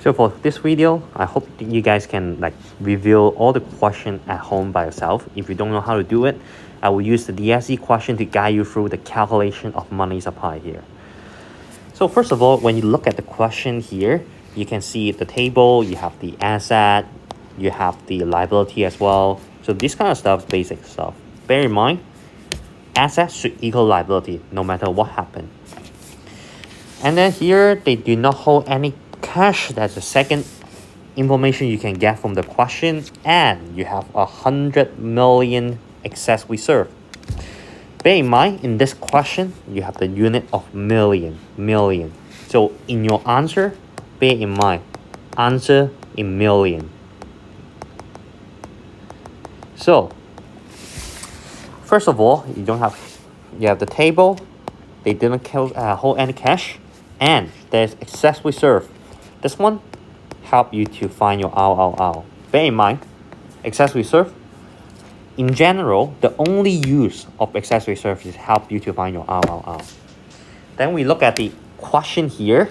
So for this video, I hope you guys can review all the question at home by yourself. If you don't know how to do it, I will use the DSE question to guide you through the calculation of money supply here. So first of all, when you look at the question here, you can see the table, you have the asset, you have the liability as well. So this kind of stuff is basic stuff. Bear in mind, assets should equal liability no matter what happened. And then here, they do not hold any cash. That's the second information you can get from the question. And you have 100 million excess reserve. Bear in mind, in this question, you have the unit of million. So in your answer, bear in mind, answer in million. So first of all, you have the table. They didn't hold any cash, and there's excess reserve. This one help you to find your RRR. Bear in mind, excess reserve. In general, the only use of excess reserve is help you to find your RRR. Then we look at the question here.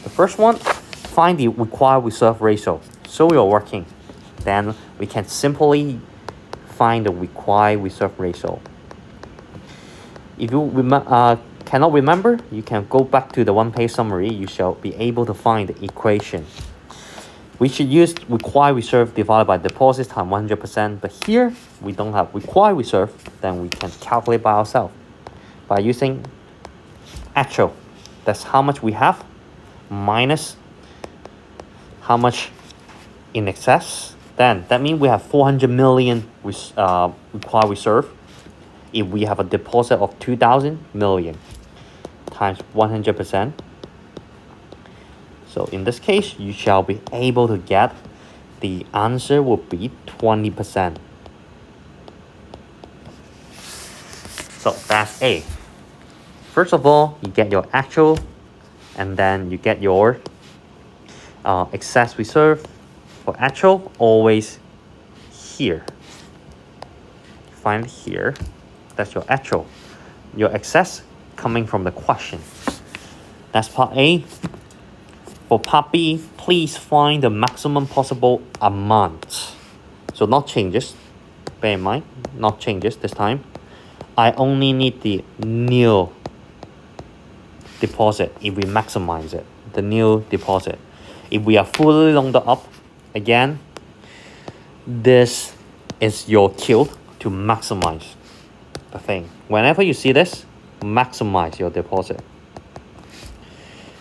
The first one, find the required reserve ratio. So we are working. Then we can simply find the required reserve ratio. If you cannot remember, you can go back to the one-page summary. You shall be able to find the equation. We should use required reserve divided by deposits times 100%. But here, we don't have required reserve. Then we can calculate by ourselves by using actual. That's how much we have minus how much in excess. Then that means we have 400 million required reserve. If we have a deposit of 2,000 million times 100%. So in this case, you shall be able to get the answer will be 20%. So that's A. First of all, you get your actual, and then you get your excess reserve. For actual, always here. Find here. That's your actual. Your excess coming from the question. That's part A. For part B, please find the maximum possible amount. So not changes. Bear in mind, not changes this time. I only need the new deposit if we maximize it. The new deposit. If we are fully loaned up, again, this is your cue to maximize the thing. Whenever you see this, maximize your deposit.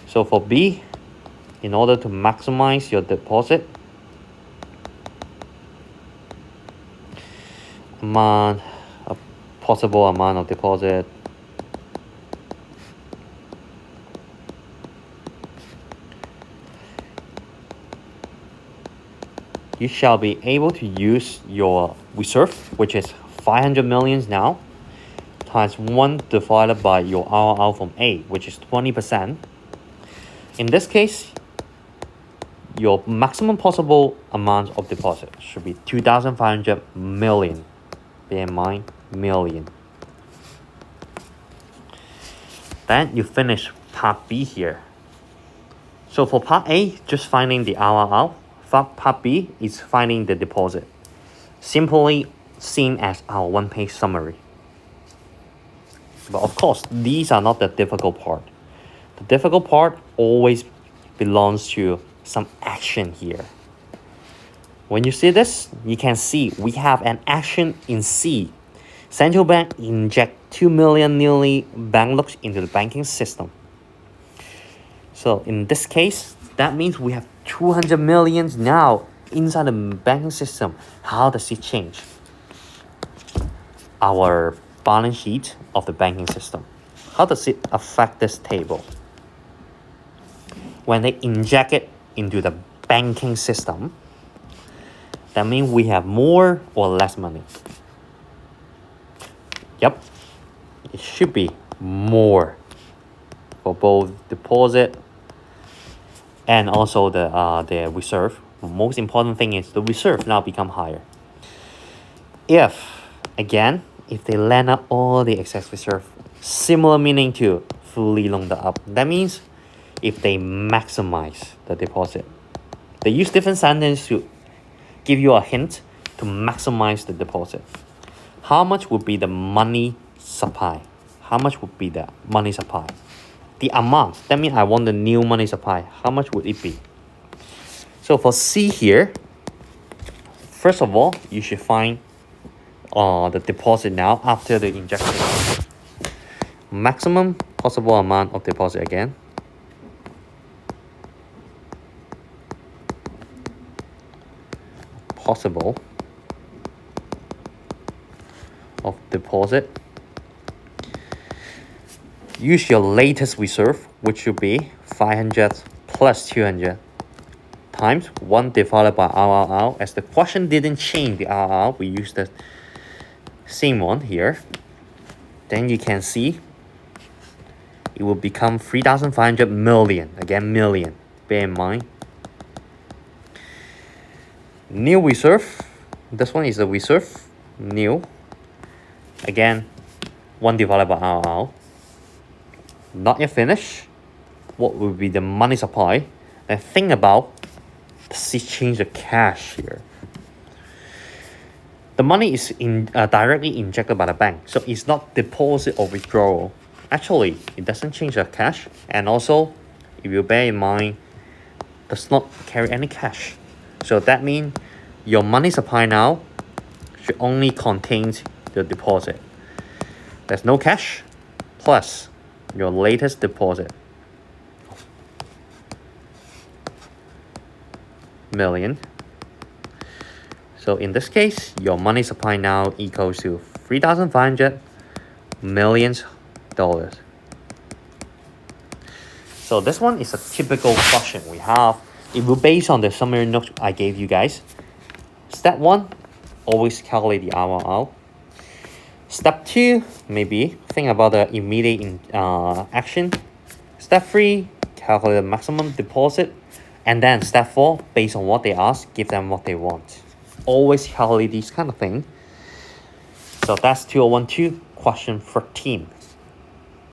So for B, in order to maximize your deposit, a possible amount of deposit, you shall be able to use your reserve, which is 500 millions now, times 1 divided by your RRR from A, which is 20%. In this case, your maximum possible amount of deposit should be 2,500 million. Bear in mind, million. Then you finish part B here. So for part A, just finding the RRR. Part B is finding the deposit. Simply seen as our one-page summary. But of course, these are not the difficult part. The difficult part always belongs to some action here. When you see this, you can see we have an action in C. Central bank inject 2 million newly bank notes into the banking system. So in this case, that means we have 200 millions now inside the banking system. How does it change our balance sheet of the banking system? How does it affect this table? When they inject it into the banking system, that means we have more or less money. Yep, it should be more for both deposit and also the reserve. The most important thing is the reserve now become higher. If they lend up all the excess reserve, similar meaning to fully loaned up. That means if they maximize the deposit, They use different sentences to give you a hint to maximize the deposit. How much would be the money supply? How much would be the money supply? The amount, that means I want the new money supply. How much would it be? So for C here, first of all, you should find the deposit now after the injection. Maximum possible amount of deposit again. Possible of deposit. Use your latest reserve, which should be 500 plus 200 times 1 divided by RRR. As the question didn't change the RRR, we use the same one here. Then you can see it will become 3,500 million. Again, million. Bear in mind. New reserve. This one is the reserve. New. Again, 1 divided by RRR. Not yet finished. What will be the money supply? And think about the change the cash here. The money is directly injected by the bank, so it's not deposit or withdrawal. Actually, it doesn't change the cash, and also, if you bear in mind, does not carry any cash. So that means your money supply now should only contain the deposit. There's no cash, plus your latest deposit. Million. So in this case, your money supply now equals to 3,500 million dollars. So this one is a typical question we have. It will based on the summary notes I gave you guys. Step 1, always calculate the RRR. Step 2, maybe think about the immediate action. Step 3, calculate the maximum deposit. And then step 4, based on what they ask, give them what they want. Always calculate these kind of things. So that's 2012, question 13.